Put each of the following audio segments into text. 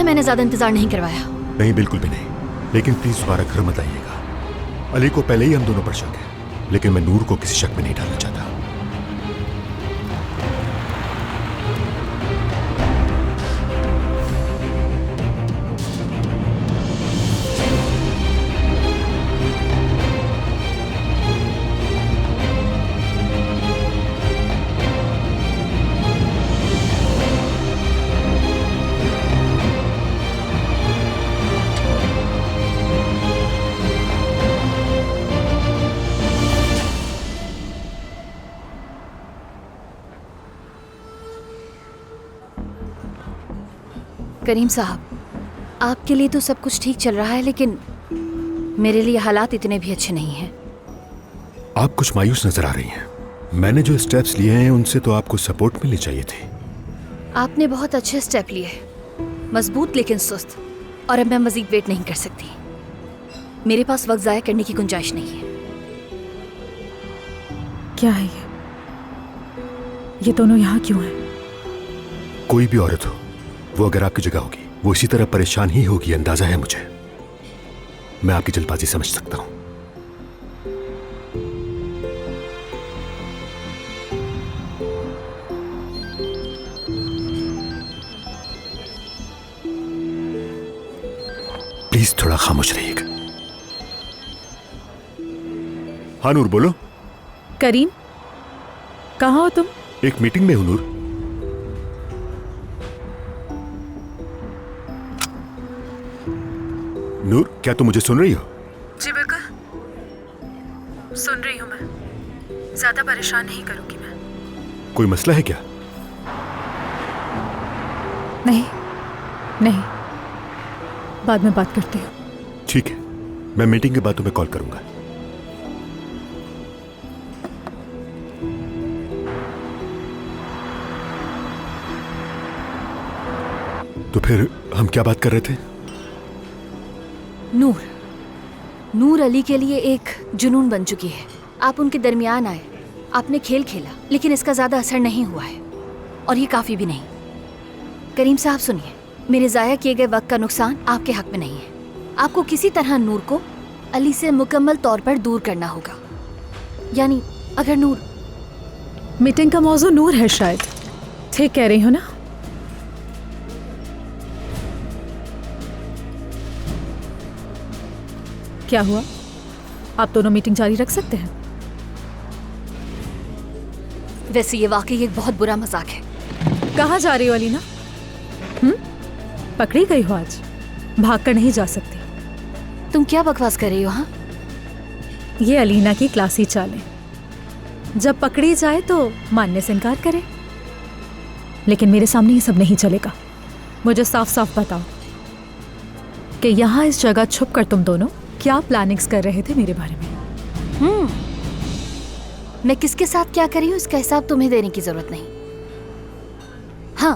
है मैंने ज्यादा इंतजार नहीं करवाया। नहीं, बिल्कुल भी नहीं, लेकिन प्लीज दोबारा घर मत आइएगा। अली को पहले ही हम दोनों पर शक है, लेकिन मैं नूर को किसी शक में नहीं डालना चाहता। करीम साहब, आपके लिए तो सब कुछ ठीक चल रहा है, लेकिन मेरे लिए हालात इतने भी अच्छे नहीं हैं। आप कुछ मायूस नजर आ रही हैं। मैंने जो स्टेप्स लिए हैं उनसे तो आपको सपोर्ट मिलनी चाहिए थी। आपने बहुत अच्छे स्टेप लिए, मजबूत लेकिन सुस्त, और अब मैं मजीद वेट नहीं कर सकती। मेरे पास वक्त जाया करने की गुंजाइश नहीं है। क्या है ये दोनों यहाँ क्यों हैं? कोई भी औरत हो, वो अगर आपकी जगह होगी वो इसी तरह परेशान ही होगी, अंदाजा है मुझे। मैं आपकी जल्दबाजी समझ सकता हूं। प्लीज थोड़ा खामोश रहिएगा। हाँ नूर, बोलो। करीम, कहाँ हो तुम? एक मीटिंग में हूं नूर। नूर, क्या तुम मुझे सुन रही हो? जी बिल्कुल सुन रही हूँ मैं। ज्यादा परेशान नहीं करूंगी मैं। कोई मसला है क्या? नहीं नहीं, बाद में बात करते हैं। ठीक है, मैं मीटिंग के बाद तुम्हें कॉल करूंगा। तो फिर हम क्या बात कर रहे थे? नूर अली के लिए एक जुनून बन चुकी है। आप उनके दरमियान आए, आपने खेल खेला, लेकिन इसका ज्यादा असर नहीं हुआ है, और ये काफी भी नहीं। करीम साहब सुनिए, मेरे जाया किए गए वक्त का नुकसान आपके हक में नहीं है। आपको किसी तरह नूर को अली से मुकम्मल तौर पर दूर करना होगा। यानी अगर नूर... मीटिंग का मौजू नूर है शायद, ठीक कह रही हो ना? क्या हुआ? आप दोनों मीटिंग जारी रख सकते हैं? वैसे ये वाकई एक बहुत बुरा मजाक है। कहाँ जा रही हो अलीना? पकड़ी गई हो आज, भाग कर नहीं जा सकती। तुम क्या बकवास कर रही हो? हाँ, ये अलीना की क्लासी चालें। जब पकड़ी जाए तो मानने से इनकार करे, लेकिन मेरे सामने ये सब नहीं चलेगा। मुझे साफ साफ बताओ कि यहाँ इस जगह छुप कर तुम दोनों क्या प्लानिंग्स कर रहे थे मेरे बारे में? मैं किसके साथ क्या कर रही हूँ इसका हिसाब तुम्हें देने की जरूरत नहीं। हाँ,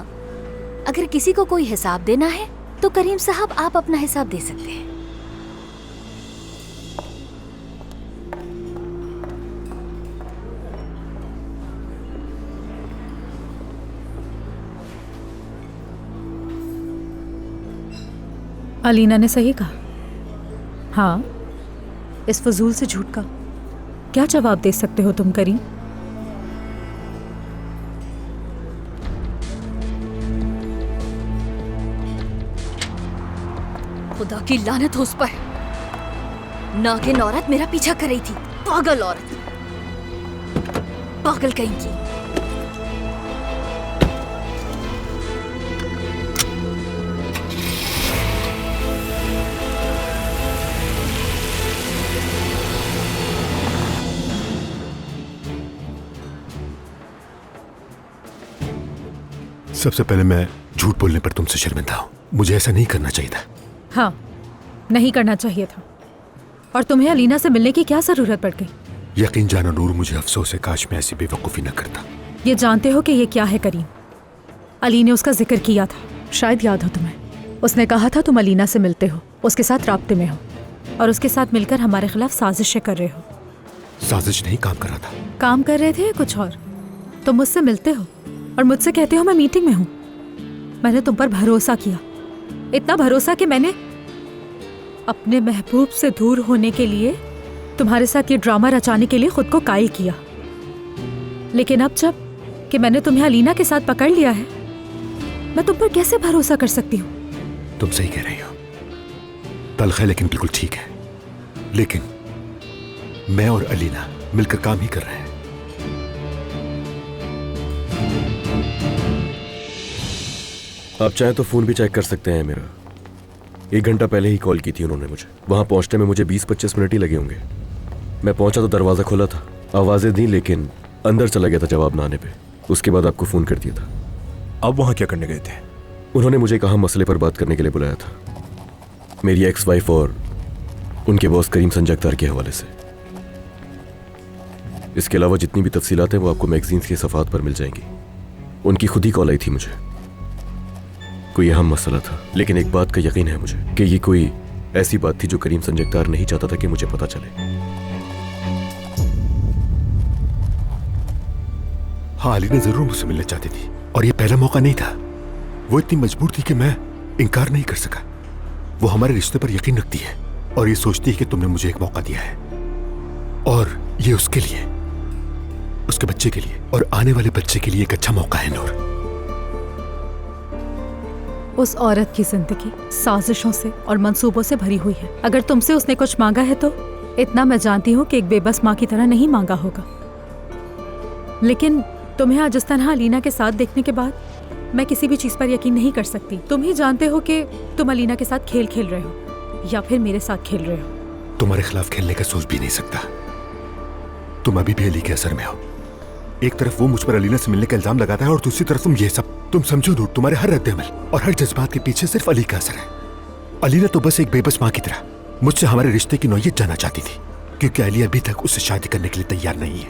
अगर किसी को कोई हिसाब देना है तो करीम साहब आप अपना हिसाब दे सकते हैं। अलीना ने सही कहा। हाँ, इस फजूल से झूठ का क्या जवाब दे सकते हो तुम करीम? खुदा की लानत हो उस पर। नागिन औरत मेरा पीछा कर रही थी। पागल औरत, पागल कहीं की। सबसे पहले मैं झूठ बोलने पर तुमसे शर्मिंदा हूं। मुझे ऐसा नहीं करना चाहिए था। हाँ, नहीं करना चाहिए था। और तुम्हें अलीना से मिलने की क्या जरूरत पड़ गई? यकीन जानो नूर, मुझे अफसोस है, काश मैं ऐसी बेवकूफ़ी न करता। ये जानते हो कि ये क्या है करीम? अली ने उसका जिक्र किया था, शायद याद हो तुम्हें। उसने कहा था तुम अलीना से मिलते हो, उसके साथ राब्ते में हो, और उसके साथ मिलकर हमारे खिलाफ साजिशें कर रहे हो। साजिश नहीं, काम कर रहा था। काम कर रहे थे कुछ और। तुम मुझसे मिलते हो और मुझसे कहते हो मैं मीटिंग में हूँ। मैंने तुम पर भरोसा किया, इतना भरोसा कि मैंने अपने महबूब से दूर होने के लिए तुम्हारे साथ ये ड्रामा रचाने के लिए खुद को कायल किया। लेकिन अब जब कि मैंने तुम्हें अलीना के साथ पकड़ लिया है, मैं तुम पर कैसे भरोसा कर सकती हूँ? तुम सही कह रही हो, तल्ख है लेकिन बिल्कुल ठीक है। लेकिन मैं और अलीना मिलकर काम ही कर रहे हैं। आप चाहें तो फोन भी चेक कर सकते हैं मेरा। 1 घंटा पहले ही कॉल की थी उन्होंने मुझे। वहां पहुंचने में मुझे 20-25 मिनट ही लगे होंगे। मैं पहुंचा तो दरवाजा खुला था, आवाजें दी लेकिन अंदर चला गया था जवाब ना आने पे। उसके बाद आपको फोन कर दिया था। अब वहां क्या करने गए थे? उन्होंने मुझे कहा मसले पर बात करने के लिए बुलाया था, मेरी एक्स वाइफ और उनके बॉस करीम संजगतार के हवाले से। इसके अलावा जितनी भी तफसीलात हैं वो आपको मैगजीन्स के सफ़ात पर मिल जाएंगी। उनकी खुद ही कॉल आई थी मुझे। कोई अहम मसला था, लेकिन एक बात का यकीन है मुझे कि ये कोई ऐसी बात थी जो करीम संजगतार नहीं चाहता था कि मुझे पता चले। हाँ, अलीना जरूर मुझसे मिलना चाहती थी और ये पहला मौका नहीं था। वो इतनी मजबूर थी कि मैं इनकार नहीं कर सका। वो हमारे रिश्ते पर यकीन रखती है और ये सोचती है कि तुमने मुझे एक मौका दिया है और ये उसके लिए, उसके बच्चे के लिए और आने वाले बच्चे के लिए एक अच्छा मौका है। नूर, उस औरत की जिंदगी साजिशों से और मंसूबों से भरी हुई है। अगर तुमसे उसने कुछ मांगा है तो इतना मैं जानती हूँ कि एक बेबस माँ की तरह नहीं मांगा होगा। लेकिन तुम्हें आज इस तरह अलीना के साथ देखने के बाद मैं किसी भी चीज पर यकीन नहीं कर सकती। तुम ही जानते हो कि तुम अलीना के साथ खेल खेल रहे हो या फिर मेरे साथ खेल रहे हो। तुम्हारे खिलाफ खेलने का सोच भी नहीं सकता। तुम अभी भी अली के असर में हो। एक तरफ वो मुझ पर अलीना से मिलने का इल्जाम लगाता है और दूसरी तरफ तुम ये सब। तुम समझो नूर, तुम्हारे हर रद्द-ए-अमल और हर जज्बात के पीछे सिर्फ अली का असर है। अलीना तो बस एक बेबस माँ की तरह मुझसे हमारे रिश्ते की नौयत जानना चाहती थी, क्योंकि अली अभी तक उससे शादी करने के लिए तैयार नहीं है।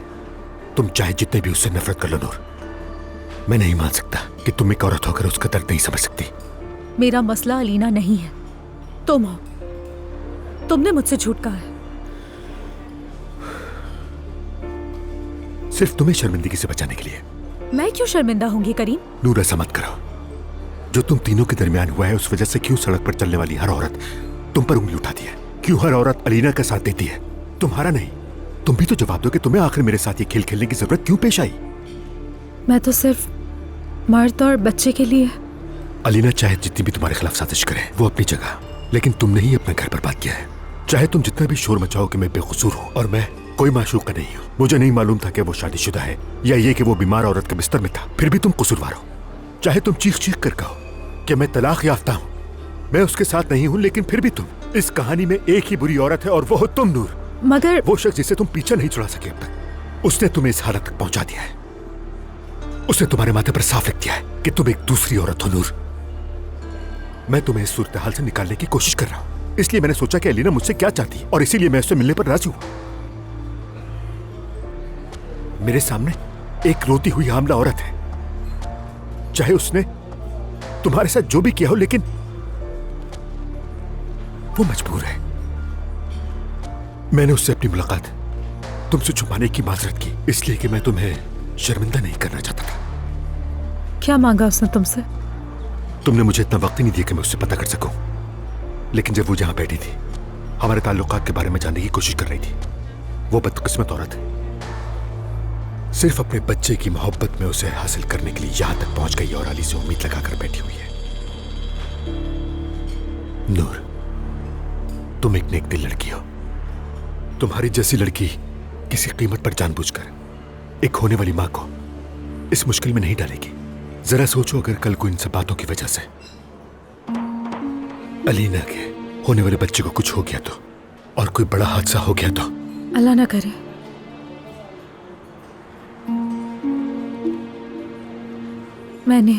तुम चाहे जितने भी उससे नफरत कर लो नूर, मैं नहीं मान सकता कि तुम एक औरत होकर उसका दर्द नहीं समझ सकती। मेरा मसला अलीना नहीं है, तुम हो। तुमने मुझसे झूठ कहा है। सिर्फ तुम्हें शर्मिंदगी से बचाने के लिए। मैं क्यों शर्मिंदा होंगी करीम? नूर, ऐसा मत करो। जो तुम तीनों के दरमियान हुआ है उस वजह से क्यों सड़क पर चलने वाली हर औरत तुम पर उंगली उठाती है? क्यों हर औरत अलीना का साथ देती है, तुम्हारा नहीं? तुम भी तो जवाब दो कि तुम्हें आखिर मेरे साथ ये खेल खेलने की जरूरत क्यों पेश आई? मैं तो सिर्फ मर्द और बच्चे के लिए। अलीना चाहे जितनी भी तुम्हारे खिलाफ साजिश करे वो अपनी जगह, लेकिन तुमने ही अपना घर बर्बाद किया है। चाहे तुम जितना भी शोर मचाओ कि मैं बेकसूर हूँ और मैं कोई माशूक का नहीं हूँ। मुझे नहीं मालूम था कि वो शादीशुदा है या ये कि वो बीमार औरत के बिस्तर में था, फिर भी तुम कसूरवार हो। चाहे तुम चीख चीख कर कहो कि मैं तलाक याफ्ता हूँ, मैं उसके साथ नहीं हूँ, लेकिन फिर भी तुम इस कहानी में एक ही बुरी औरत है और वो हो तुम नूर। मगर वो शख्स जिसे तुम पीछा नहीं छुड़ा सके अब तक, उसने तुम्हें इस हालत तक पहुंचा दिया है। उसने तुम्हारे माथे पर साफ लिख दिया है कि तुम एक दूसरी औरत हो नूर। मैं तुम्हें इस सूरत हाल से निकालने की कोशिश कर रहा हूं, इसलिए मैंने सोचा कि अलीना मुझसे क्या चाहती है और इसीलिए मैं उससे मिलने पर राजी हूं। मेरे सामने एक रोती हुई हामला औरत है, चाहे उसने तुम्हारे साथ जो भी किया हो, लेकिन वो मजबूर है। मैंने उससे अपनी मुलाकात तुमसे छुपाने की माजरत की, इसलिए कि मैं तुम्हें शर्मिंदा नहीं करना चाहता था। क्या मांगा उसने तुमसे? तुमने मुझे इतना वक्त ही नहीं दिया कि मैं उससे पता कर सकूं, लेकिन जब वो जहां बैठी थी हमारे ताल्लुकात के बारे में जानने की कोशिश कर रही थी, वो बदकिस्मत औरत सिर्फ अपने बच्चे की मोहब्बत में उसे हासिल करने के लिए यहां तक पहुंच गई और अली से उम्मीद लगाकर बैठी हुई है। नूर, तुम एक नेक दिल लड़की हो। तुम्हारी जैसी लड़की किसी कीमत पर जानबूझकर एक होने वाली मां को इस मुश्किल में नहीं डालेगी। जरा सोचो, अगर कल को इन सब बातों की वजह से अलीना के होने वाले बच्चे को कुछ हो गया तो, और कोई बड़ा हादसा हो गया तो। अल्लाह ना करे। मैंने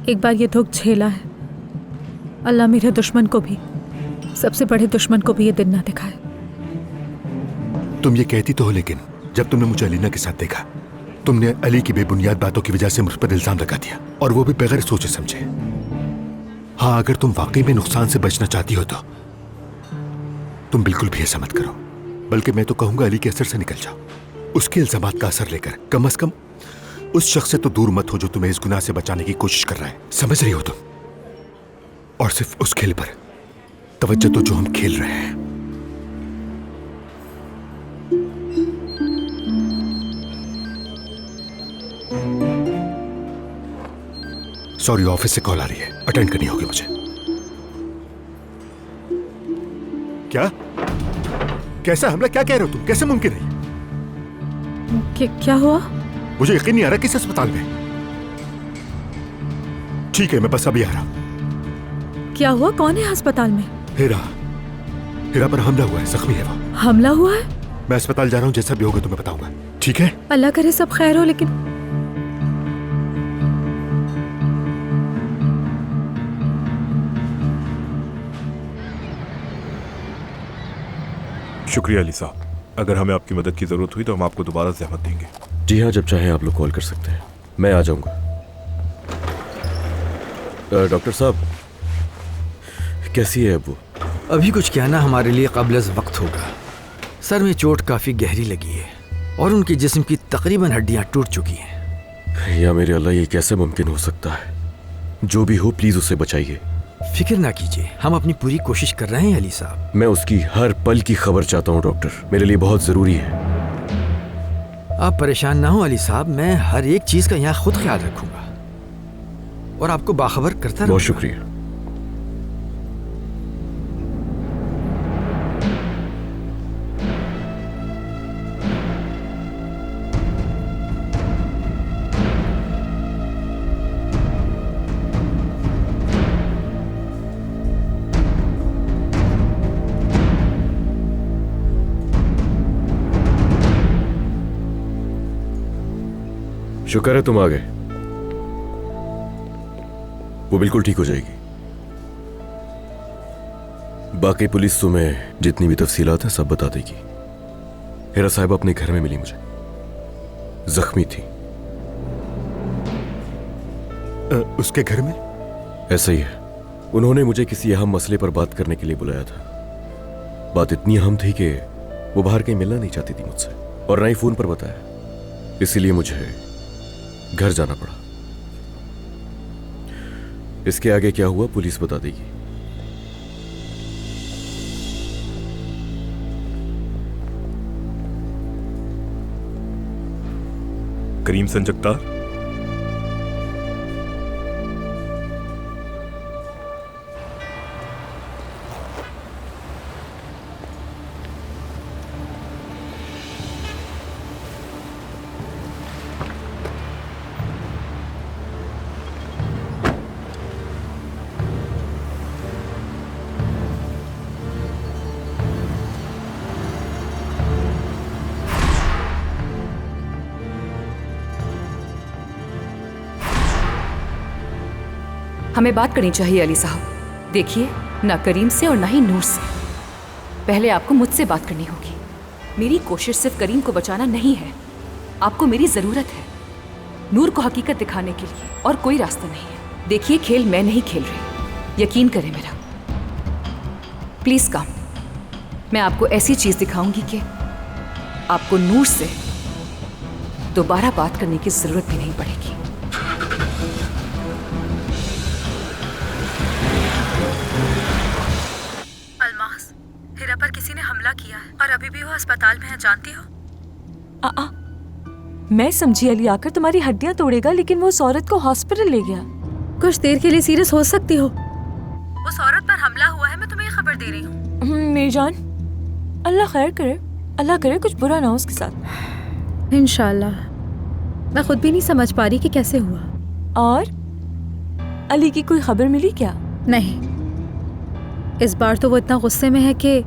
एक बार ये दुख झेला है। अल्लाह मेरे दुश्मन को भी, सबसे बड़े दुश्मन को भी ये दिन ना दिखाए। तुम ये कहती तो हो, लेकिन जब तुमने मुझे अलीना के साथ देखा, तुमने अली की बेबुनियाद बातों की वजह से मुझ पर इल्जाम लगा दिया, और वो भी बगैर सोचे समझे। हाँ, अगर तुम वाकई में नुकसान से बचना चाहती हो तो तुम बिल्कुल भी ऐसा मत करो, बल्कि मैं तो कहूंगा अली के असर से निकल जाओ। उसके इल्जामात का असर लेकर कम से कम उस शख्स से तो दूर मत हो जो तुम्हें इस गुनाह से बचाने की कोशिश कर रहा है। समझ रही हो तुम? और सिर्फ उस खेल पर तवज्जो दो जो हम खेल रहे हैं। सॉरी, ऑफिस से कॉल आ रही है, अटेंड करनी होगी मुझे। क्या? कैसा हमला? क्या कह रहे हो तुम? कैसे मुमकिन है? क्या हुआ? मुझे यकीन नहीं आ रहा किस अस्पताल में। ठीक है, मैं बस अभी आ रहा। क्या हुआ? कौन है अस्पताल में? हिरा पर हमला हुआ है, जख्मी है वो। हमला हुआ है? मैं अस्पताल जा रहा हूँ, जैसा भी होगा तुम्हें बताऊंगा, ठीक है? अल्लाह करे सब खैर हो। लेकिन शुक्रिया अली साहब, अगर हमें आपकी मदद की जरूरत हुई तो हम आपको दोबारा जहमत देंगे। जी हाँ, जब चाहे आप लोग कॉल कर सकते हैं, मैं आ जाऊंगा। डॉक्टर साहब, कैसी है अब वो? अभी कुछ कहना हमारे लिए काबिल वक्त होगा। सर में चोट काफ़ी गहरी लगी है और उनके जिस्म की तकरीबन हड्डियां टूट चुकी हैं। या मेरे अल्लाह, ये कैसे मुमकिन हो सकता है? जो भी हो, प्लीज उसे बचाइए। फिक्र ना कीजिए, हम अपनी पूरी कोशिश कर रहे हैं अली साहब। मैं उसकी हर पल की खबर चाहता हूँ डॉक्टर, मेरे लिए बहुत जरूरी है। आप परेशान ना हो अली साहब, मैं हर एक चीज का यहाँ खुद ख्याल रखूंगा और आपको बाखबर करता रहूंगा। बहुत शुक्रिया। शुक्र है तुम आ गए। वो बिल्कुल ठीक हो जाएगी। बाकी पुलिस तुम्हें जितनी भी तफसीलात है सब बता देगी। हिरा साहिबा अपने घर में मिली मुझे, जख्मी थी। उसके घर में? ऐसा ही है। उन्होंने मुझे किसी अहम मसले पर बात करने के लिए बुलाया था। बात इतनी अहम थी कि वो बाहर कहीं मिलना नहीं चाहती थी मुझसे, और ना ही फोन पर बताया। इसीलिए मुझे घर जाना पड़ा। इसके आगे क्या हुआ पुलिस बता देगी। करीम संजगतार, हमें बात करनी चाहिए अली साहब। देखिए, ना करीम से और ना ही नूर से। पहले आपको मुझसे बात करनी होगी। मेरी कोशिश सिर्फ करीम को बचाना नहीं है, आपको मेरी जरूरत है नूर को हकीकत दिखाने के लिए, और कोई रास्ता नहीं है। देखिए, खेल मैं नहीं खेल रही, यकीन करें मेरा। प्लीज कम, मैं आपको ऐसी चीज दिखाऊंगी कि आपको नूर से दोबारा बात करने की जरूरत भी नहीं पड़ेगी। अलमास, हिरा पर किसी ने हमला किया है और अभी भी वो अस्पताल में है, जानती हो? मैं समझी अली आकर तुम्हारी हड्डियां तोड़ेगा, लेकिन वो उस औरत को हॉस्पिटल ले गया। कुछ देर के लिए सीरियस हो सकती हो। उस औरत पर हमला हुआ है, मैं तुम्हें ये खबर दे रही हूँ। मेरी जान, अल्लाह खैर करे, अल्लाह करे कुछ बुरा ना हो उसके साथ। इंशाल्लाह। मैं खुद भी नहीं समझ पा रही कि कैसे हुआ। और अली की कोई खबर मिली क्या? नहीं, इस बार तो वो इतना गुस्से में है कि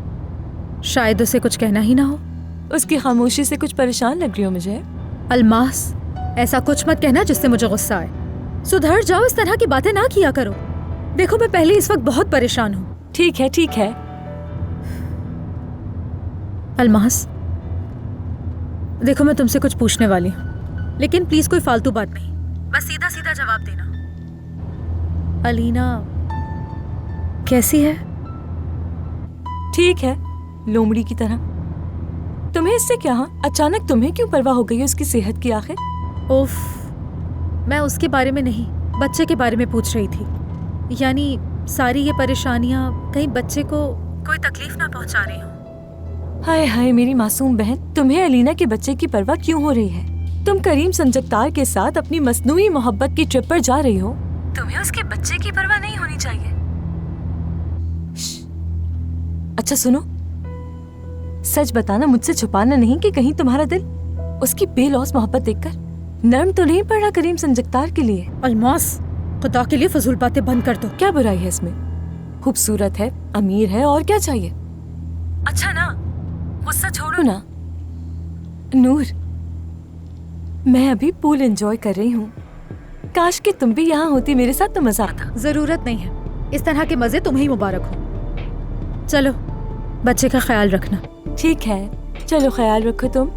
शायद उसे कुछ कहना ही ना हो। उसकी खामोशी से कुछ परेशान लग रही हो मुझे। अलमास, ऐसा कुछ मत कहना जिससे मुझे गुस्सा आए। सुधर जाओ, इस तरह की बातें ना किया करो। देखो, मैं पहले इस वक्त बहुत परेशान हूँ। ठीक है, ठीक है। अलमास, देखो, मैं तुमसे कुछ पूछने वाली हूँ, लेकिन प्लीज कोई फालतू बात नहीं, बस सीधा सीधा जवाब देना। अलीना कैसी है? ठीक है, लोमड़ी की तरह। तुम्हें इससे क्या? अचानक तुम्हें क्यों परवाह हो गई उसकी सेहत की आखिर? उफ, मैं उसके बारे में नहीं, बच्चे के बारे में पूछ रही थी। यानी सारी ये परेशानियां कहीं बच्चे को कोई तकलीफ ना पहुंचा रही हो। हाय हाय मेरी मासूम बहन, तुम्हें अलीना के बच्चे की परवाह क्यों हो रही है? तुम करीम संजकतार के साथ अपनी मसनूई मोहब्बत की ट्रिप पर जा रही हो, तुम्हें उसके बच्चे की परवाह नहीं होनी चाहिए। अच्छा सुनो, सच बताना, मुझसे छुपाना नहीं कि कहीं तुम्हारा दिल उसकी बेलौस मोहब्बत देखकर नरम तो नहीं पड़ा करीम संजकतार के लिए। अलमास, खुदा के लिए फजूल बातें बंद कर दो। क्या बुराई है इसमें? खूबसूरत है, अमीर है, और क्या चाहिए? अच्छा ना, गुस्सा छोड़ो ना। नूर, मैं अभी पूल एंजॉय कर रही हूँ। काश कि तुम भी यहाँ होती मेरे साथ तो मजा आता। जरूरत नहीं है, इस तरह के मजे तुम्हें ही मुबारक हो। चलो, बच्चे का ख्याल रखना। ठीक है, चलो ख्याल रखो तुम।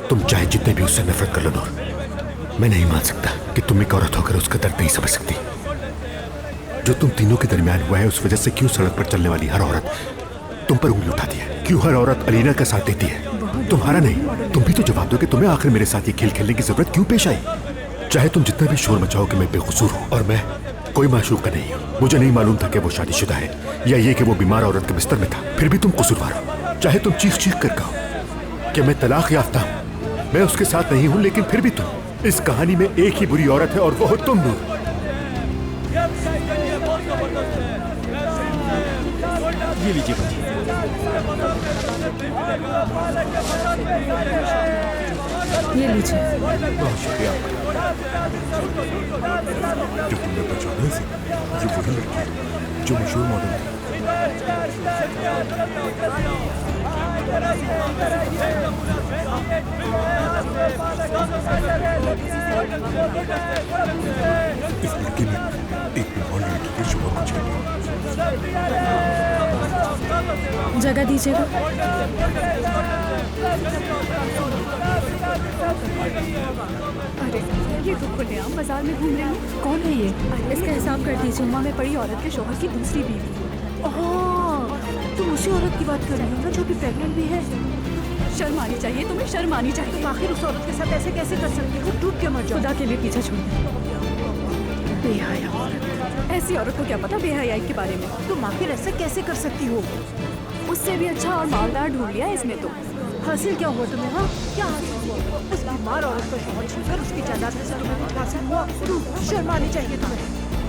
तुम चाहे जितने भी उससे नफरत कर लो नूर, मैं नहीं मान सकता कि तुम एक औरत होकर उसका दर्द नहीं समझ सकती। जो तुम तीनों के दरमियान हुआ है, उस वजह से क्यों सड़क पर चलने वाली हर औरत तुम पर उंगली उठाती है? क्यों हर औरत अलीना का साथ देती है, तुम्हारा नहीं? तुम भी तो जवाब दो कि तुम्हें आखिर मेरे साथ ये खेल खेलने की जरूरत क्यों पेश आई? चाहे तुम जितना भी शोर मचाओ कि मैं बेकसूर हूँ और मैं कोई माशूका नहीं हूँ। मुझे नहीं मालूम था कि वो शादीशुदा है या ये कि वो बीमार औरत के बिस्तर में था, फिर भी तुम कसूरवार हो। चाहे तुम चीख चीख कर कहो कि मैं तलाक याफ्ता हूँ, मैं उसके साथ नहीं हूँ, लेकिन फिर भी तुम, इस कहानी में एक ही बुरी औरत है और वो हो तुम नूर। ये लीजिए बच्चे। ये लीजिए। बहुत शुक्रिया जो तुमने पहचाना इसे। ये वही लड़की है जो मशहूर मॉडल थी। इस लड़की ने एक बीमार लड़की के शोहर को छेड़ लिया। जगह दीजिएगा। अरे ये तो खुलेआम बाजार में घूम रही है। कौन है ये? इसका हिसाब कर दीजिए। जुम्मा में पड़ी औरत के शोहर की दूसरी बीवी। ओह, तुम उसी औरत की बात कर रही हो ना जो कि प्रेग्नेंट भी है? शर्म आनी चाहिए तुम्हें, शर्म आनी चाहिए। तुम आखिर उस औरत के साथ ऐसे कैसे कर सकती हो? डूब के मर जाओ। खुदा के लिए पीछा छोड़। बेहया औरत। ऐसी औरत को क्या पता बेहयाई के बारे में? तुम आखिर ऐसे कैसे कर सकती हो? उससे भी अच्छा और मालदार ढूंढ लिया इसने तो। हासिल क्या हुआ तुम्हें? हाँ, क्या हासिल हुआ? उस बीमार औरत को शौहर छूकर उसकी जायदाद में से तुम्हें कुछ हासिल हुआ? शर्म आनी चाहिए तुम्हें।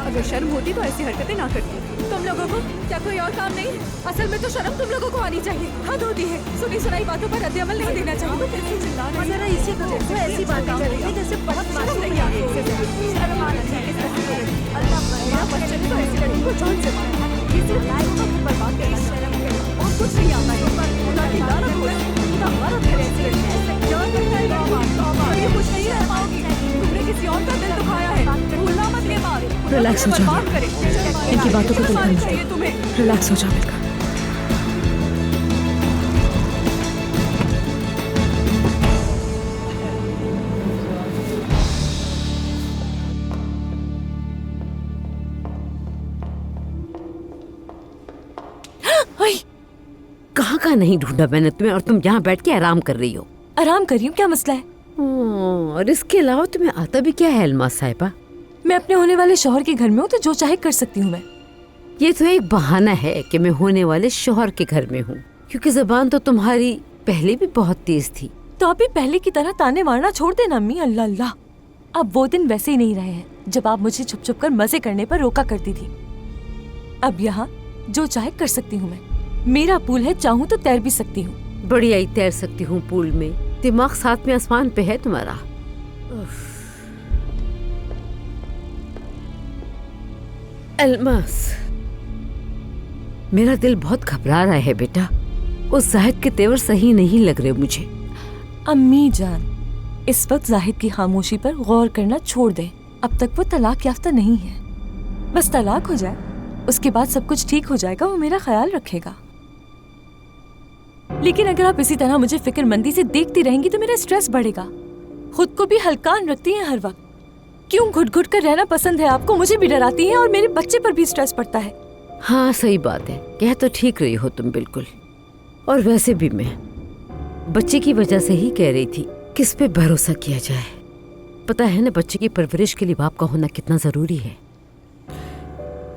अगर शर्म होती तो ऐसी हरकतें ना करती। तुम लोगों को क्या कोई और काम नहीं? असल में तो शर्म तुम लोगों को आनी चाहिए। हद होती है, सुनी सुनाई बातों पर रद्द अमल नहीं देना चाहिए। कैसे चिल्ला रही है? इसे तो देखो, ऐसी बात कर रही है जैसे बहुत शर्म नहीं आ रही है। शर्म आनी चाहिए। अल्लाह मेरा बच्चे ने तो ऐसी लड़की को जान से मारा। ये सिर्फ लाइफ को बर्बाद करना शर्म है और कुछ नहीं आता है। खुदा की लानत हो। खुदा हमारा घर ऐसी लड़की है जान करता है बाबा। ये कुछ नहीं रह पाओगी। तुमने किसी और का दिल दुखाया है। भूलना मत ये बात। रिलैक्स हो जाओ। इनकी बातों को दिल करना चाहिए तुम्हें। रिलैक्स हो जाओ मिलकर। कहाँ का नहीं ढूंढा मैंने तुम्हें और तुम यहाँ बैठ के आराम कर रही हो। आराम कर रही हूँ, क्या मसला है? और इसके अलावा तुम्हें आता भी क्या है अलमास साहिबा? मैं अपने होने वाले शौहर के घर में हूँ तो जो चाहे कर सकती हूँ मैं। ये तो एक बहाना है कि मैं होने वाले शौहर के घर में हूँ, क्योंकि जबान तो तुम्हारी पहले भी बहुत तेज थी। तो अभी पहले की तरह ताने मारना छोड़ देना अम्मी। अल्लाह अल्लाह, अब वो दिन वैसे ही नहीं रहे हैं जब आप मुझे छुप छुप कर मजे करने पर रोका करती थी। अब यहाँ जो चाहे कर सकती हूँ मैं। मेरा पूल है, चाहूँ तो तैर भी सकती हूँ। बढ़िया ही तैर सकती हूँ पूल में। दिमाग साथ में आसमान पे है तुम्हारा। अलमास, मेरा दिल बहुत घबरा रहा है बेटा। उस जाहिद के तेवर सही नहीं लग रहे मुझे। अम्मी जान, इस वक्त जाहिद की खामोशी पर गौर करना छोड़ दें। अब तक वो तलाक याफ्ता नहीं है। बस तलाक हो जाए, उसके बाद सब कुछ ठीक हो जाएगा, वो मेरा ख्याल रखेगा। लेकिन अगर आप इसी तरह मुझे फिक्रमंदी से देखती रहेंगी तो मेरा स्ट्रेस बढ़ेगा। खुद को भी हल्कान रखती हैं हर वक्त। क्यों घुट घुट कर रहना पसंद है आपको? मुझे भी डराती है और मेरे बच्चे पर भी स्ट्रेस पड़ता है। हाँ सही बात है, कह तो ठीक रही हो तुम बिल्कुल। और वैसे भी मैं बच्चे की वजह से ही कह रही थी किस पे भरोसा किया जाए। पता है ना बच्चे की परवरिश के लिए बाप का होना कितना जरूरी है।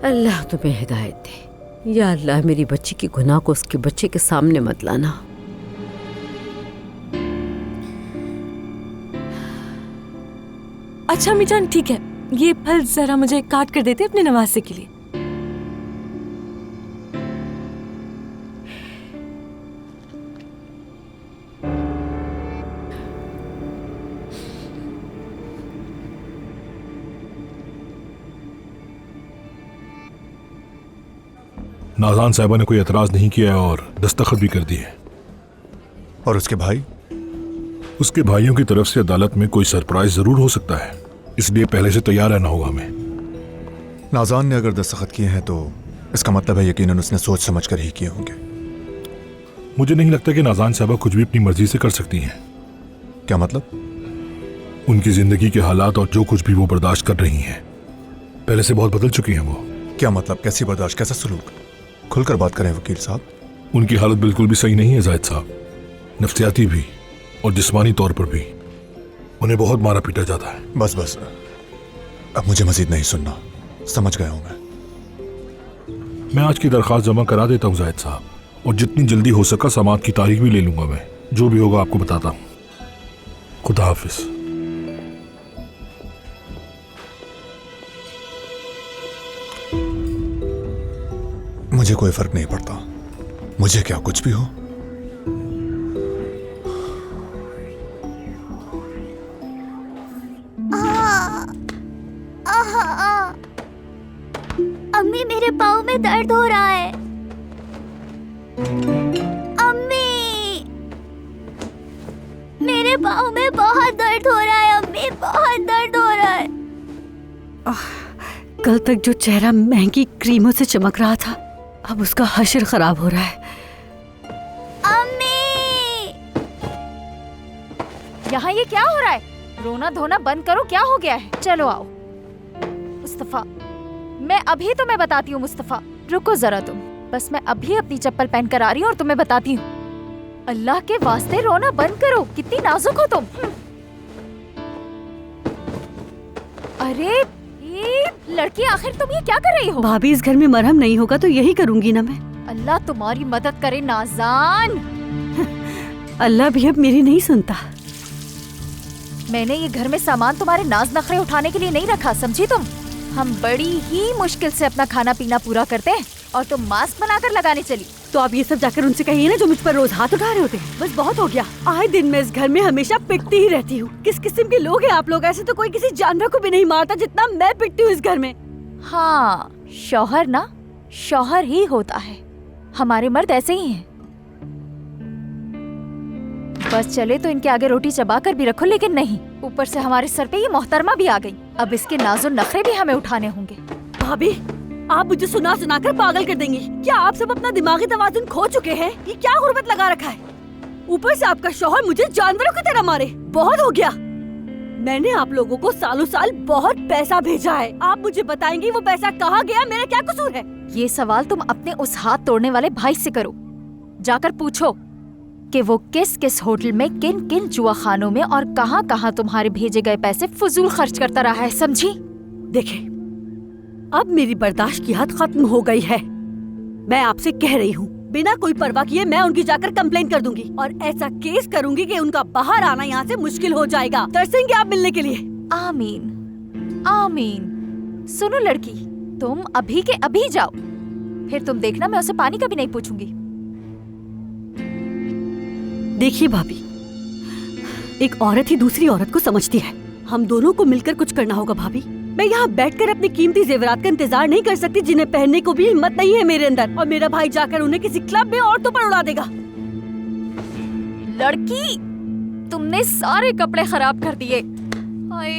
अल्लाह तुम्हें हिदायत दे। या अल्लाह मेरी बच्ची की गुनाह को उसके बच्चे के सामने मत लाना। अच्छा अम्मी जान ठीक है, ये फल जरा मुझे काट कर देते अपने नवासे के लिए। नाज़ान साहिबा ने कोई एतराज नहीं किया और दस्तखत भी कर दिए। और उसके भाई? उसके भाइयों की तरफ से अदालत में कोई सरप्राइज जरूर हो सकता है, इसलिए पहले से तैयार रहना होगा हमें। नाज़ान ने अगर दस्तखत किए हैं तो इसका मतलब है यकीनन उसने सोच समझ कर ही किए होंगे। मुझे नहीं लगता कि नाज़ान साहिबा कुछ भी अपनी मर्जी से कर सकती हैं। क्या मतलब? उनकी जिंदगी के हालात और जो कुछ भी वो बर्दाश्त कर रही हैं पहले से बहुत बदल चुकी हैं वो। क्या मतलब? कैसी बर्दाश्त, कैसा सलूक? खुलकर बात करें वकील साहब। उनकी हालत बिल्कुल भी सही नहीं है जाहिद साहब, नफ्सियाती भी और जिस्मानी तौर पर भी। उन्हें बहुत मारा पीटा जाता है। बस बस, अब मुझे मजीद नहीं सुनना, समझ गया हूं मैं आज की दरख्वास्त जमा करा देता हूँ जाहिद साहब, और जितनी जल्दी हो सका समाअत की तारीख भी ले लूंगा। मैं जो भी होगा आपको बताता हूँ। खुदा हाफिज। मुझे कोई फर्क नहीं पड़ता, मुझे क्या कुछ भी हो। अम्मी मेरे पाँव में दर्द हो रहा है। अम्मी मेरे पाँव में बहुत दर्द हो रहा है। अम्मी बहुत दर्द हो रहा है। कल तक जो चेहरा महंगी क्रीमों से चमक रहा था, अब उसका हशर खराब हो रहा है। अम्मी यहाँ ये क्या हो रहा है? रोना धोना बंद करो, क्या हो गया है? चलो आओ। मुस्तफा, मैं अभी तुम्हें बताती हूँ। मुस्तफा रुको जरा तुम, बस मैं अभी अपनी चप्पल पहन कर आ रही हूँ और तुम्हें बताती हूँ। अल्लाह के वास्ते रोना बंद करो, कितनी नाजुक हो तुम। अरे ये लड़की, आखिर तुम ये क्या कर रही हो? भाभी इस घर में मरहम नहीं होगा तो यही करूंगी ना मैं। अल्लाह तुम्हारी मदद करे नाज़ान। अल्लाह भी अब मेरी नहीं सुनता। मैंने ये घर में सामान तुम्हारे नाज नखरे उठाने के लिए नहीं रखा, समझी तुम? हम बड़ी ही मुश्किल से अपना खाना पीना पूरा करते हैं और तुम मास्क बनाकर लगाने चली। तो आप ये सब जाकर उनसे कहिए ना जो मुझ पर रोज हाथ उठा रहे होते हैं। बस बहुत हो गया। आए दिन मैं इस घर में हमेशा पिटती ही रहती हूँ। किस किस्म के लोग हैं आप लोग? ऐसे तो कोई किसी जानवर को भी नहीं मारता जितना मैं पिटती हूँ इस घर में। हाँ, शौहर ना शौहर ही होता है। हमारे मर्द ऐसे ही हैं। बस चले तो इनके आगे रोटी चबा कर भी रखो, लेकिन नहीं, ऊपर से हमारे सर पे ये मोहतरमा भी आ गई। अब इसके नाज़ो नखरे भी हमें उठाने होंगे। भाभी आप मुझे सुना सुना कर पागल कर देंगी। क्या आप सब अपना दिमागी तवाज़ुन खो चुके हैं? ये क्या गुर्बत लगा रखा है? ऊपर से आपका शौहर मुझे जानवरों की तरह मारे। बहुत हो गया। मैंने आप लोगों को सालों साल बहुत पैसा भेजा है। आप मुझे बताएंगी वो पैसा कहाँ गया? मेरा क्या कसूर है? ये सवाल तुम अपने उस हाथ तोड़ने वाले भाई से करो। जाकर पूछो कि वो किस किस होटल में, किन किन जुआ खानों में और कहाँ कहाँ तुम्हारे भेजे गए पैसे फजूल खर्च करता रहा है, समझी? देखे, अब मेरी बर्दाश्त की हद खत्म हो गई है। मैं आपसे कह रही हूँ, बिना कोई परवाह किए मैं उनकी जाकर कंप्लेंट कर दूंगी और ऐसा केस करूंगी कि उनका बाहर आना यहाँ से मुश्किल हो जाएगा। तरसेंगे आप मिलने के लिए। आमीन आमीन। सुनो लड़की, तुम अभी के अभी जाओ, फिर तुम देखना मैं उसे पानी का भी नहीं पूछूंगी। देखिए भाभी, एक औरत ही दूसरी औरत को समझती है। हम दोनों को मिलकर कुछ करना होगा भाभी। मैं यहाँ बैठकर अपनी कीमती जेवरात का इंतजार नहीं कर सकती जिन्हें पहनने को भी हिम्मत नहीं है मेरे अंदर। और मेरा भाई जाकर उन्हें किसी क्लब में औरतों पर उड़ा देगा। लड़की, तुमने सारे कपड़े खराब कर दिए। हाय,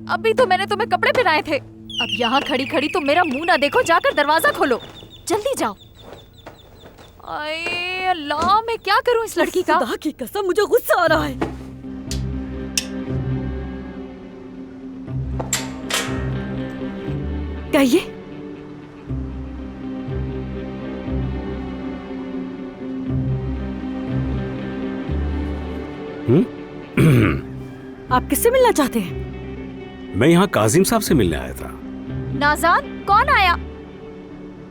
अभी तो मैंने तुम्हें कपड़े पहनाए थे। अब यहाँ खड़ी खड़ी तुम मेरा मुंह ना देखो, जाकर दरवाजा खोलो, जल्दी जाओ। अरे अल्लाह, मैं क्या करूं इस लड़की का? खुदा की कसम, मुझे गुस्सा आ रहा है। कहिए। आप किससे मिलना चाहते हैं? मैं यहाँ काजिम साहब से मिलने आया था। नाज़ान, कौन आया?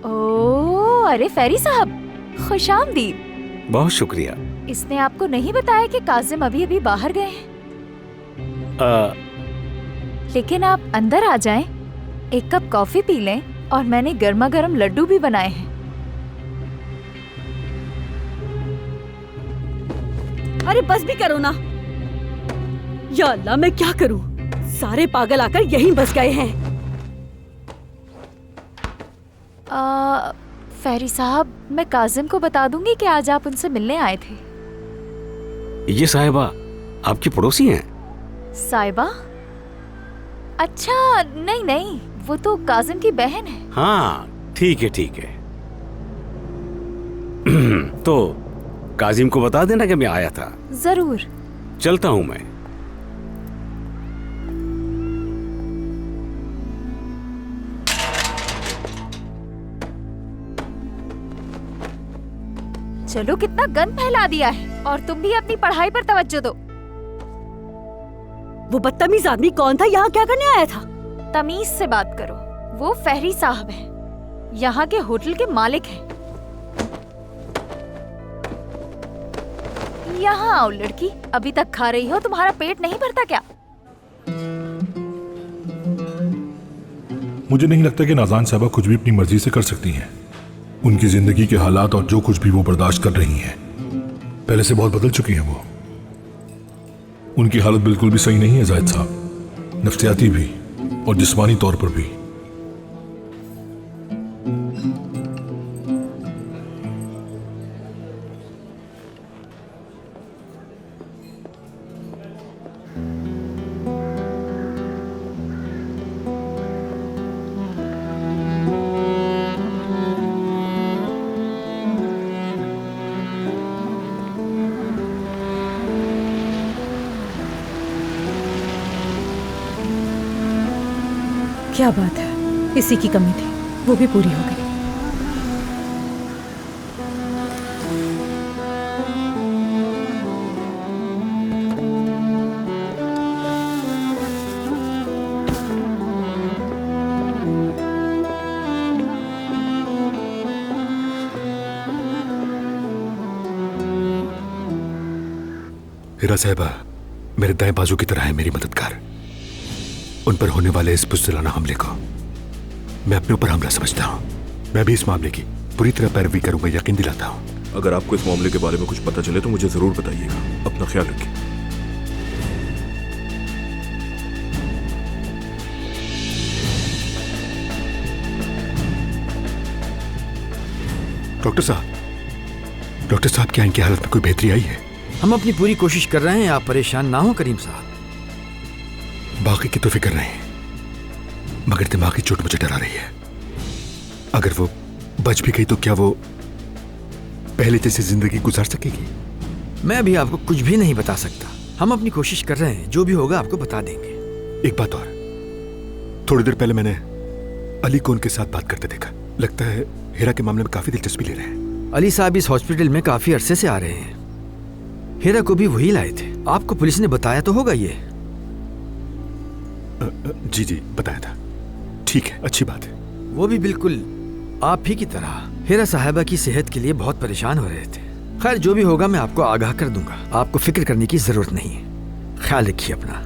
ओह, अरे फेरी साहब, खुशामदीद। बहुत शुक्रिया। इसने आपको नहीं बताया कि काजिम अभी अभी बाहर गए हैं? लेकिन आप अंदर आ जाएं, एक कप कॉफी पी लें, और मैंने गर्मा गर्म लड्डू भी बनाए हैं। अरे बस भी करो ना। या अल्लाह, मैं क्या करूं? सारे पागल आकर यहीं बस गए हैं। फेरी साहब, मैं काजिम को बता दूंगी कि आज आप उनसे मिलने आए थे। ये साहिबा आपकी पड़ोसी हैं? साहिबा? अच्छा, नहीं नहीं, वो तो काजिम की बहन है। हाँ, ठीक है ठीक है। तो काजिम को बता देना कि मैं आया था। जरूर। चलता हूं मैं। चलो, कितना गंद फैला दिया है, और तुम भी अपनी पढ़ाई पर तवज्जो दो। वो बदतमीज आदमी कौन था? यहाँ क्या करने आया था? तमीज से बात करो। वो फेरी साहब हैं, यहाँ के होटल के मालिक हैं। यहाँ आओ लड़की, अभी तक खा रही हो, तुम्हारा पेट नहीं भरता क्या? मुझे नहीं लगता कि नाज़ान साहबा कुछ भी अपनी मर्जी से कर सकती हैं। उनकी जिंदगी के हालात और जो कुछ भी वो बर्दाश्त कर रही हैं, पहले से बहुत बदल चुकी हैं। वो उनकी हालत बिल्कुल भी सही नहीं है जाहिद साहब, नफ्सियाती भी और जिस्मानी तौर पर भी। क्या बात है, इसी की कमी थी, वो भी पूरी हो गई। हीरा साहिबा मेरे दाएं बाजू की तरह है, मेरी मददगार। उन पर होने वाले इस बुज़दिलाना हमले को मैं अपने ऊपर हमला समझता हूँ। मैं भी इस मामले की पूरी तरह पैरवी करूंगा, यकीन दिलाता हूँ। अगर आपको इस मामले के बारे में कुछ पता चले तो मुझे जरूर बताइएगा। अपना ख्याल रखिए। डॉक्टर साहब, क्या इनकी हालत में कोई बेहतरी आई है? हम अपनी पूरी कोशिश कर रहे हैं, आप परेशान ना हो करीम साहब। बाकी की तो फिक्र नहीं, मगर दिमागी चोट मुझे डरा रही है। अगर वो बच भी गई तो क्या वो पहले जैसी जिंदगी गुजार सकेगी? मैं अभी आपको कुछ भी नहीं बता सकता। हम अपनी कोशिश कर रहे हैं, जो भी होगा आपको बता देंगे। एक बात और, थोड़ी देर पहले मैंने अली को उनके साथ बात करते देखा। लगता है हीरा के मामले में काफी दिलचस्पी ले रहे हैं। अली साहब इस हॉस्पिटल में काफी अरसे से आ रहे हैं। हीरा को भी वही लाए थे। आपको पुलिस ने बताया तो होगा ये? जी बताया था। ठीक है, अच्छी बात है। वो भी बिल्कुल आप ही की तरह हीरा साहिबा की सेहत के लिए बहुत परेशान हो रहे थे। खैर, जो भी होगा मैं आपको आगाह कर दूंगा। आपको फिक्र करने की जरूरत नहीं है। ख्याल रखिए अपना।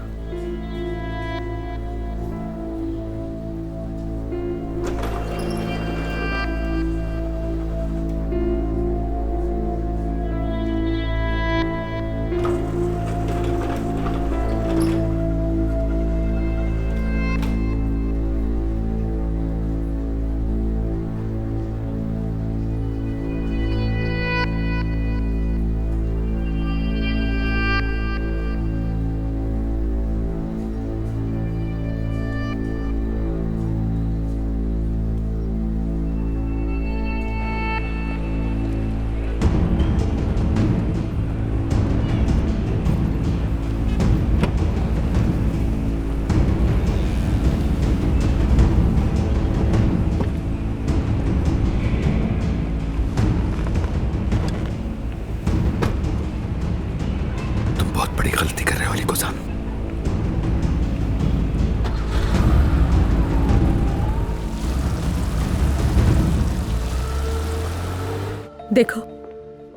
देखो,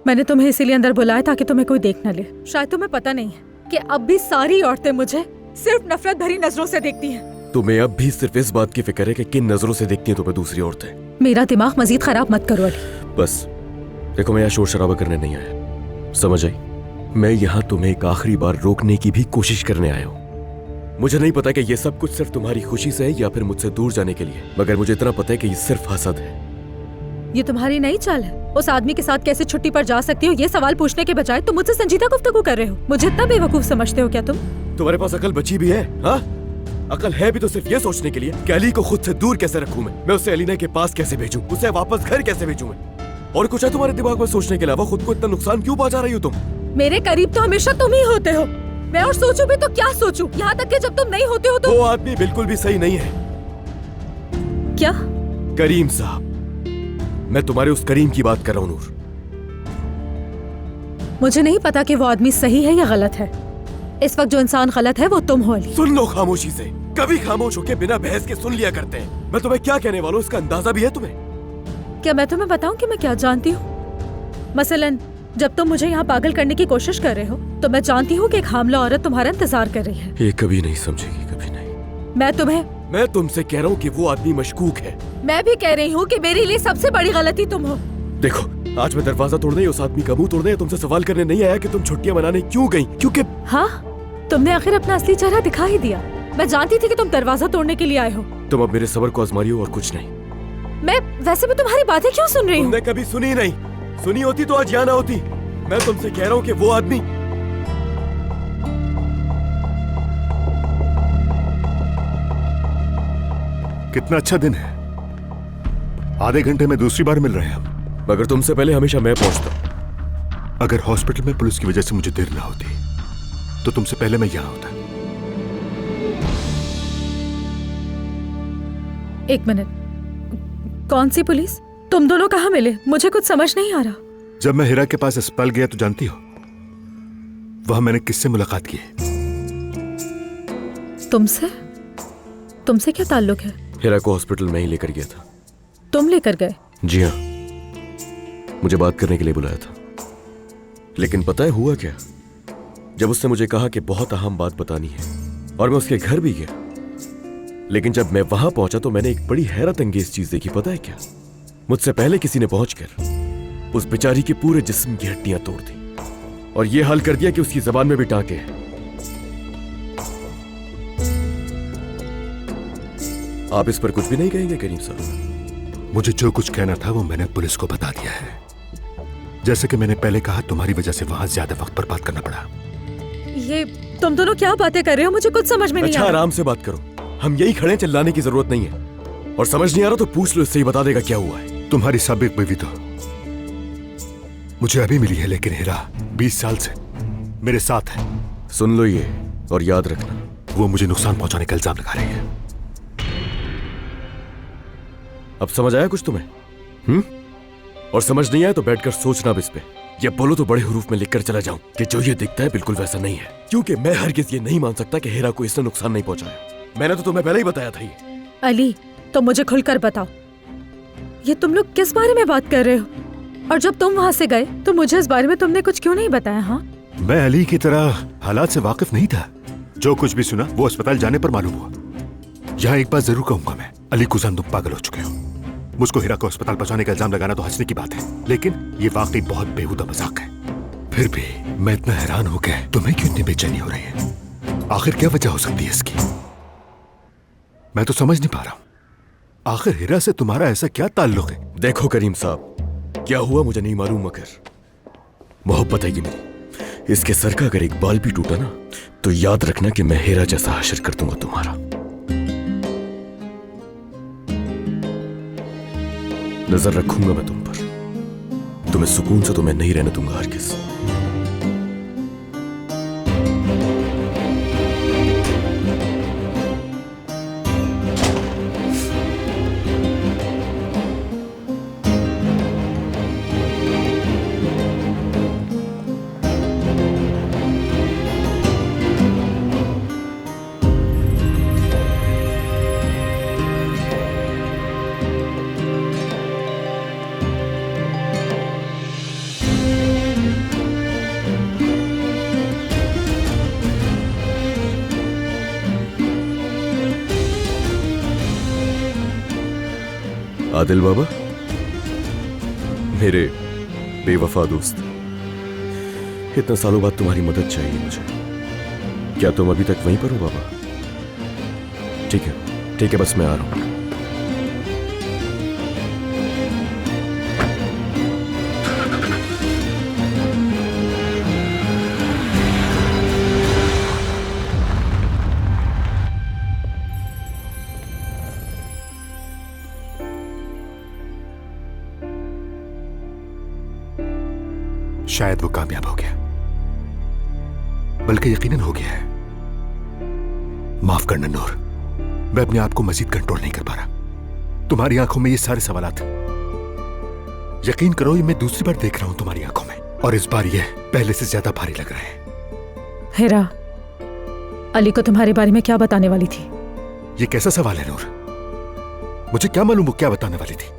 मैंने तुम्हें इसीलिए अंदर बुलाया ताकि तुम्हें कोई देख न ले। शायद तुम्हें पता नहीं है कि अब भी सारी औरतें मुझे सिर्फ नफरत भरी नजरों से देखती हैं। तुम्हें अब भी सिर्फ इस बात की फिक्र है कि किन नजरों से देखती हैं तुम्हें दूसरी औरतें। मेरा दिमाग मजीद खराब मत करो अली। बस देखो, मैं यहाँ शोर शराबा करने नहीं आया, समझ आई? मैं यहाँ तुम्हें एक आखिरी बार रोकने की भी कोशिश करने आया हूँ। मुझे नहीं पता कि ये सब कुछ सिर्फ तुम्हारी खुशी से है या फिर मुझसे दूर जाने के लिए, मगर मुझे इतना पता है कि ये सिर्फ हसद है। ये तुम्हारी नई चाल है? उस आदमी के साथ कैसे छुट्टी पर जा सकती हो ये सवाल पूछने के बजाय तुम मुझसे संजीदा गुफ्तगू कर रहे हो। मुझे इतना बेवकूफ समझते हो क्या तुम? तुम्हारे पास अकल बची भी है? हाँ, अकल है भी तो सिर्फ ये सोचने के लिए कि अली को खुद से दूर कैसे रखूं मैं उसे अलीना के पास कैसे भेजूं, उसे वापस घर कैसे भेजूं मैं। और कुछ है तुम्हारे दिमाग में सोचने के अलावा? खुद को इतना नुकसान क्यों पहुंचा रही हो तुम? मेरे करीब तो हमेशा तुम ही होते हो। मैं और सोचूं भी तो क्या सोचूं, यहाँ तक कि जब तुम नहीं होते हो तो। वो आदमी बिल्कुल भी सही नहीं है। क्या? करीम साहब, मैं तुम्हारे उस करीम की बात कर रहा हूँ नूर। मुझे नहीं पता कि वो आदमी सही है या गलत है। इस वक्त जो इंसान गलत है वो तुम हो अली। सुन लो खामोशी से, कभी खामोश होके बिना बहस के सुन लिया करते हैं। मैं तुम्हें क्या कहने वाला हूँ इसका अंदाजा भी है तुम्हें? क्या मैं तुम्हें बताऊं कि मैं क्या जानती हूँ? मसलन जब तुम मुझे यहाँ पागल करने की कोशिश कर रहे हो तो मैं जानती हूँ कि एक हामला औरत तुम्हारा इंतजार कर रही है। ये कभी नहीं समझेगी, कभी नहीं। मैं तुमसे कह रहा हूँ कि वो आदमी मशकूक है। मैं भी कह रही हूँ कि मेरे लिए सबसे बड़ी गलती तुम हो। देखो, आज मैं दरवाजा तोड़ने, उस आदमी का मुंह तोड़ने या तुमसे सवाल करने नहीं आया कि तुम छुट्टियां मनाने क्यों गई, क्योंकि हाँ, तुमने आखिर अपना असली चेहरा दिखा ही दिया। मैं जानती थी कि तुम दरवाजा तोड़ने के लिए आए हो। तुम अब मेरे सब्र को आजमा रही हो और कुछ नहीं। मैं वैसे भी तुम्हारी बातें क्यों सुन रही हूँ? तुमने कभी सुनी नहीं, सुनी होती तो आज यहाँ ना होती। मैं तुमसे कह रहा हूँ कि वो आदमी कितना अच्छा दिन है, आधे घंटे में दूसरी बार मिल रहे हैं हम। मगर तुमसे पहले हमेशा मैं पहुंचता। अगर हॉस्पिटल में पुलिस की वजह से मुझे देर ना होती तो तुमसे पहले मैं यहां होता। एक मिनट, कौन सी पुलिस? तुम दोनों कहाँ मिले? मुझे कुछ समझ नहीं आ रहा। जब मैं हिरा के पास अस्पताल गया तो जानती हो वहां मैंने किससे मुलाकात की? तुमसे? तुमसे क्या ताल्लुक है? हिरा को हॉस्पिटल में ही लेकर गया था। तुम लेकर गए? जी हाँ, मुझे बात करने के लिए बुलाया था। लेकिन पता है हुआ क्या? जब उसने मुझे कहा कि बहुत अहम बात बतानी है और मैं उसके घर भी गया, लेकिन जब मैं वहां पहुंचा तो मैंने एक बड़ी हैरत अंगेज चीज देखी। पता है क्या? मुझसे पहले किसी ने पहुंचकर उस बेचारी के पूरे जिस्म की हड्डियां तोड़ दी और यह हाल कर दिया कि उसकी जबान में भी टांके हैं। आप इस पर कुछ भी नहीं कहेंगे करीम साहब? मुझे जो कुछ कहना था वो मैंने पुलिस को बता दिया है। जैसे कि मैंने पहले कहा, तुम्हारी वजह से वहां ज्यादा वक्त बर्बाद करना पड़ा। ये तुम दोनों क्या बातें कर रहे हो? मुझे कुछ समझ में नहीं आ अच्छा, रहा। आराम से बात करो, हम यही खड़े हैं, चिल्लाने की जरूरत नहीं है। और समझ नहीं आ रहा तो पूछ लो, इससे ही बता देगा क्या हुआ है। तुम्हारी साबिक बीवी तो मुझे अभी मिली है, लेकिन हिरा 20 साल से मेरे साथ है। सुन लो ये और याद रखना, वो मुझे नुकसान पहुंचाने का इल्जाम लगा रही है। अब समझ आया कुछ तुम्हें? और समझ नहीं आया तो बैठकर सोचना अब इस पे। ये बोलो तो बड़े हरूफ में लिखकर चला जाऊं कि जो ये दिखता है बिल्कुल वैसा नहीं है, क्योंकि मैं हरगिज़ ये नहीं मान सकता कि हिरा को इसने नुकसान नहीं पहुंचाया। मैंने तो तुम्हें पहले ही बताया था ये। अली, तो मुझे खुलकर बताओ, ये तुम लोग किस बारे में बात कर रहे हो? और जब तुम वहां से गए तो मुझे इस बारे में तुमने कुछ क्यों नहीं बताया? हाँ, मैं अली की तरह हालात से वाकिफ नहीं था। जो कुछ भी सुना वो अस्पताल जाने पर मालूम हुआ। यहाँ एक बात जरूर कहूंगा मैं, अली कुजान, तुम पागल हो चुके हो। मुझको हिरा को अस्पताल पहुंचाने का इल्जाम लगाना तो हंसने की बात है, लेकिन ये वाकई बहुत बेहुदा मजाक है। फिर भी मैं इतना हैरान हो गया, तुम्हें क्यों इतनी बेचैनी हो रही है? आखिर क्या वजह हो सकती है इसकी? मैं तो समझ नहीं पा रहा हूं। आखिर हिरा से तुम्हारा ऐसा क्या ताल्लुक है? देखो करीम साहब, क्या हुआ मुझे नहीं मालूम, मगर मोहब्बत है ये मेरी। इसके सर का अगर एक बाल भी टूटा ना तो याद रखना कि मैं हिरा जैसा हशर कर दूंगा तुम्हारा। नजर रखूंगा मैं तुम पर, तुम्हें सुकून से तो मैं नहीं रहने दूंगा हरगिज़। आदिल बाबा, मेरे बेवफा दोस्त, इतने सालों बाद तुम्हारी मदद चाहिए मुझे। क्या तुम अभी तक वहीं पर हो बाबा? ठीक है, बस मैं आ रहा हूं। शायद वो कामयाब हो गया, बल्कि यकीनन हो गया है। माफ करना नूर, मैं अपने आप को मजीद कंट्रोल नहीं कर पा रहा। तुम्हारी आंखों में ये सारे सवालात, यकीन करो ये मैं दूसरी बार देख रहा हूं तुम्हारी आंखों में, और इस बार ये पहले से ज्यादा भारी लग रहे हैं। हेरा, अली को तुम्हारे बारे में क्या बताने वाली थी? ये कैसा सवाल है नूर? मुझे क्या मालूम वो क्या बताने वाली थी?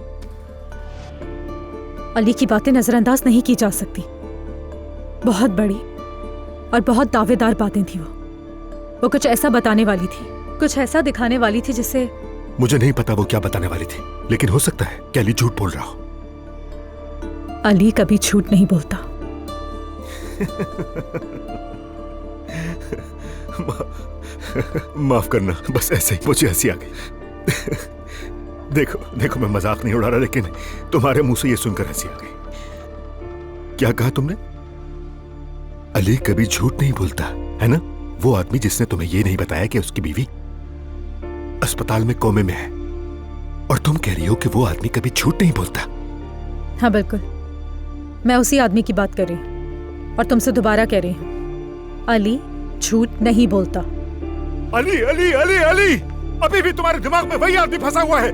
अली की बातें नजरअंदाज नहीं की जा सकती। बहुत बड़ी और बहुत दावेदार बातें थी वो कुछ ऐसा बताने वाली थी, कुछ ऐसा दिखाने वाली थी जिससे मुझे नहीं पता वो क्या बताने वाली थी, लेकिन हो सकता है कि अली झूठ बोल रहा हो। अली कभी झूठ नहीं बोलता। माफ करना, बस ऐसे ही मुझे हंसी आ गई। देखो मैं मजाक नहीं उड़ा रहा, लेकिन तुम्हारे मुंह से ये सुनकर हंसी आ गई। क्या कहा तुमने? अली कभी झूठ नहीं बोलता, है ना? वो आदमी जिसने तुम्हें ये नहीं बताया कि उसकी बीवी अस्पताल में कोमे में है, और तुम कह रही हो कि वो आदमी कभी झूठ नहीं बोलता। हाँ बिल्कुल, मैं उसी आदमी की बात कर रही हूँ और तुमसे दोबारा कह रही हूँ, अली झूठ नहीं बोलता। अली अली अली अली, अभी भी तुम्हारे दिमाग में वही आदमी फंसा हुआ है।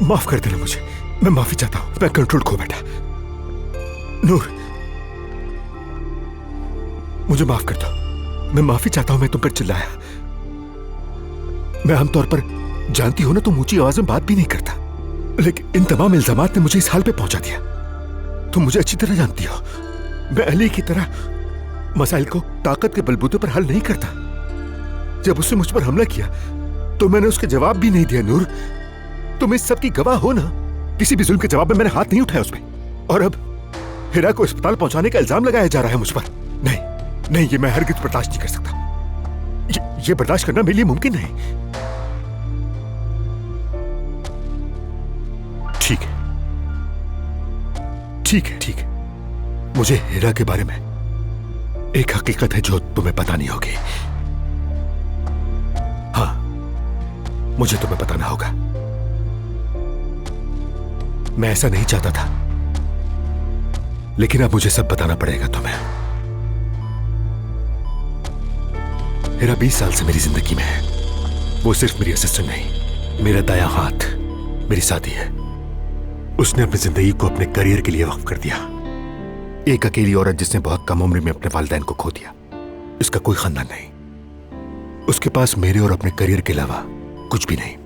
माफ कर देना मुझे, मैं माफी चाहता हूं, मैं कंट्रोल खो बैठा। नूर, मुझे माफ कर दो, मैं माफी चाहता हूं, मैं तुम पर चिल्लाया। मैं आमतौर पर, जानती हो ना, तुम ऊंची आवाज में बात भी नहीं करता, लेकिन इन तमाम इल्जामात ने मुझे इस हाल पे पहुंचा दिया। तुम मुझे अच्छी तरह जानती हो, मैं अली की तरह मसाइल को ताकत के बलबूते पर हल नहीं करता। जब उसने मुझ पर हमला किया तो मैंने उसके जवाब भी नहीं दिया। नूर, तुम इस सब की गवाह हो ना, किसी भी जुल्म के जवाब में मैंने हाथ नहीं उठाया उसमें, और अब हिरा को अस्पताल पहुंचाने का इल्जाम लगाया जा रहा है मुझ पर। नहीं, ये मैं हरगिज बर्दाश्त नहीं कर सकता। ये बर्दाश्त करना मेरे लिए मुमकिन नहीं। ठीक है, मुझे हिरा के बारे में एक हकीकत है जो तुम्हें पता नहीं होगी। हाँ, मुझे तुम्हें बताना होगा। मैं ऐसा नहीं चाहता था, लेकिन अब मुझे सब बताना पड़ेगा तुम्हें। हिरा 20 साल से मेरी जिंदगी में है। वो सिर्फ मेरी असिस्टेंट नहीं, मेरा दायां हाथ, मेरी साथी है। उसने अपनी जिंदगी को अपने करियर के लिए वक्फ कर दिया। एक अकेली औरत जिसने बहुत कम उम्र में अपने वालिदैन को खो दिया। इसका कोई खानदान नहीं, उसके पास मेरे और अपने करियर के अलावा कुछ भी नहीं।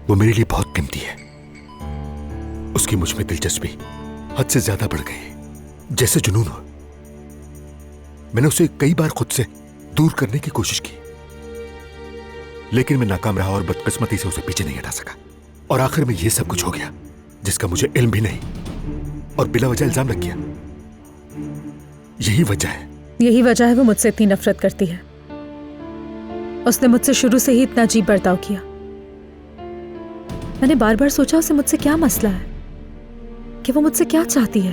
वो मेरे लिए बहुत कीमती है। उसकी मुझ में दिलचस्पी हद से ज्यादा बढ़ गई, जैसे जुनून हो। मैंने उसे कई बार खुद से दूर करने की कोशिश की, लेकिन मैं नाकाम रहा और बदकिस्मती से उसे पीछे नहीं हटा सका। और आखिर में यह सब कुछ हो गया जिसका मुझे इल्म भी नहीं, और बिला वजह इल्जाम लग गया। यही वजह है वो मुझसे इतनी नफरत करती है। उसने मुझसे शुरू से ही इतना अजीब बर्ताव किया। मैंने बार बार सोचा उसे मुझसे क्या मसला है, कि वो मुझसे क्या चाहती है।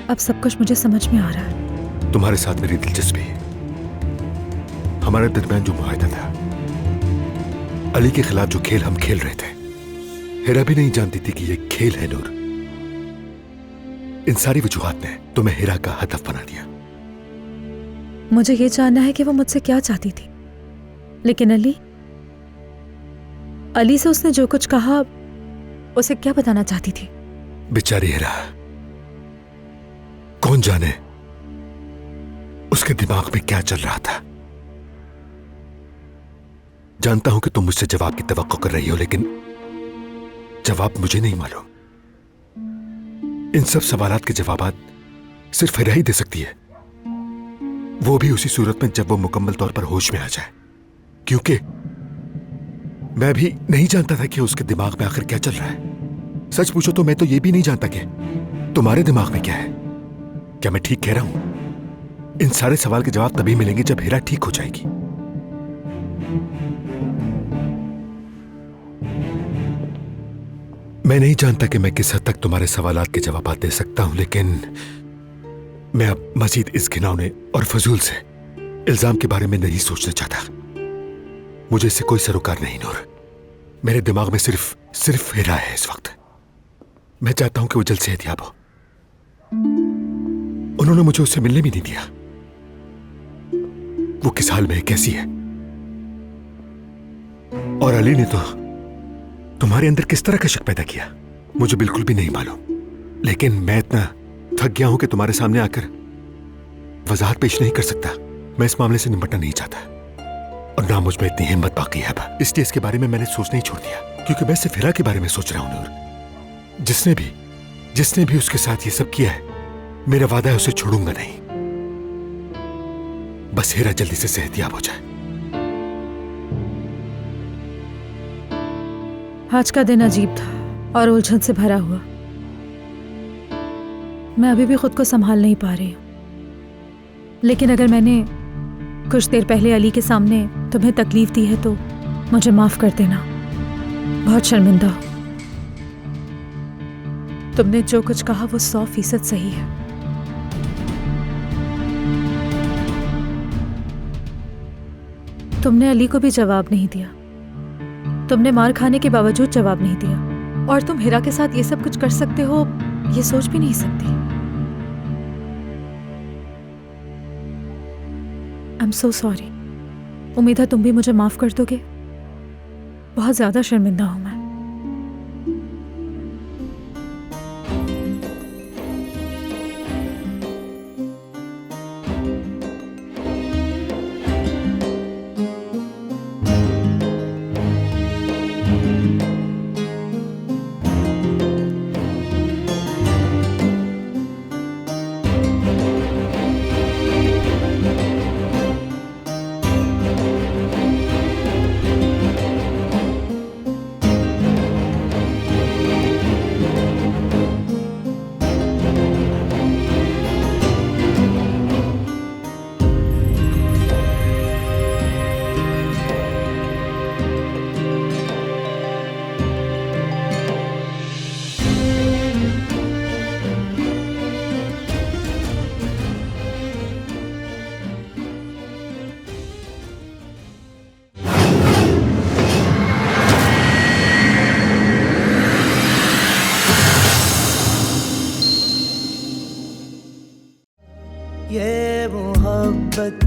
अब सब कुछ मुझे समझ में आ रहा है। तुम्हारे साथ मेरी दिलचस्पी, हमारे दरमियान जो मुआहदा था, अली के खिलाफ जो खेल हम खेल रहे थे, हिरा भी नहीं जानती थी कि यह खेल है। नूर, इन सारी वजूहात ने तुम्हें हिरा का हदफ बना दिया। मुझे ये जानना है कि वो मुझसे क्या चाहती थी, लेकिन अली से उसने जो कुछ कहा, उसे क्या बताना चाहती थी? बेचारी हिरा, कौन जाने उसके दिमाग में क्या चल रहा था। जानता हूं कि तुम मुझसे जवाब की तवक्को कर रही हो, लेकिन जवाब मुझे नहीं मालूम। इन सब सवालात के जवाबात सिर्फ हिरा ही दे सकती है। वो भी उसी सूरत में जब वो मुकम्मल तौर पर होश में आ जाए, क्योंकि मैं भी नहीं जानता था कि उसके दिमाग में आखिर क्या चल रहा है। सच पूछो तो मैं तो ये भी नहीं जानता कि तुम्हारे दिमाग में क्या है। क्या मैं ठीक कह रहा हूं? इन सारे सवाल के जवाब तभी मिलेंगे जब हीरा ठीक हो जाएगी। मैं नहीं जानता कि मैं किस हद तक तुम्हारे सवालात के जवाब दे सकता हूं, लेकिन मैं अब मजीद इस घिनौने और फजूल से इल्जाम के बारे में नहीं सोचना चाहता। मुझे इससे कोई सरोकार नहीं नूर। मेरे दिमाग में सिर्फ हीरा है इस वक्त। मैं चाहता हूं कि वो जल्द सेहतयाब हो। उन्होंने मुझे उससे मिलने भी नहीं दिया। वो किस हाल में है, कैसी है? और अली ने तो तुम्हारे अंदर किस तरह का शक पैदा किया, मुझे बिल्कुल भी नहीं मालूम। लेकिन मैं इतना थक गया हूं कि तुम्हारे सामने आकर वजाहत पेश नहीं कर सकता। मैं इस मामले से निपटना नहीं चाहता और ना मुझ में इतनी हिम्मत बाकी है अब। इसलिए इसके बारे में मैंने सोचना ही छोड़ दिया, क्योंकि मैं सिर्फ हीरा के बारे में सोच रहा हूं नूर। जिसने भी उसके साथ ये सब किया है, मेरा वादा है उसे छोड़ूंगा नहीं। बस हीरा जल्दी से सेहतयाब हो जाए। आज का दिन अजीब था और उलझन से भरा हुआ। मैं अभी भी खुद को संभाल नहीं पा रही हूं। लेकिन अगर मैंने कुछ देर पहले अली के सामने तुम्हें तकलीफ दी है तो मुझे माफ कर देना। बहुत शर्मिंदा हूं। तुमने जो कुछ कहा वो 100% सही है। तुमने अली को भी जवाब नहीं दिया। तुमने मार खाने के बावजूद जवाब नहीं दिया, और तुम हीरा के साथ ये सब कुछ कर सकते हो, ये सोच भी नहीं सकती। I am so sorry. उम्मीद है तुम भी मुझे माफ कर दोगे। बहुत ज्यादा शर्मिंदा हूं मैं। ये मोहब्बत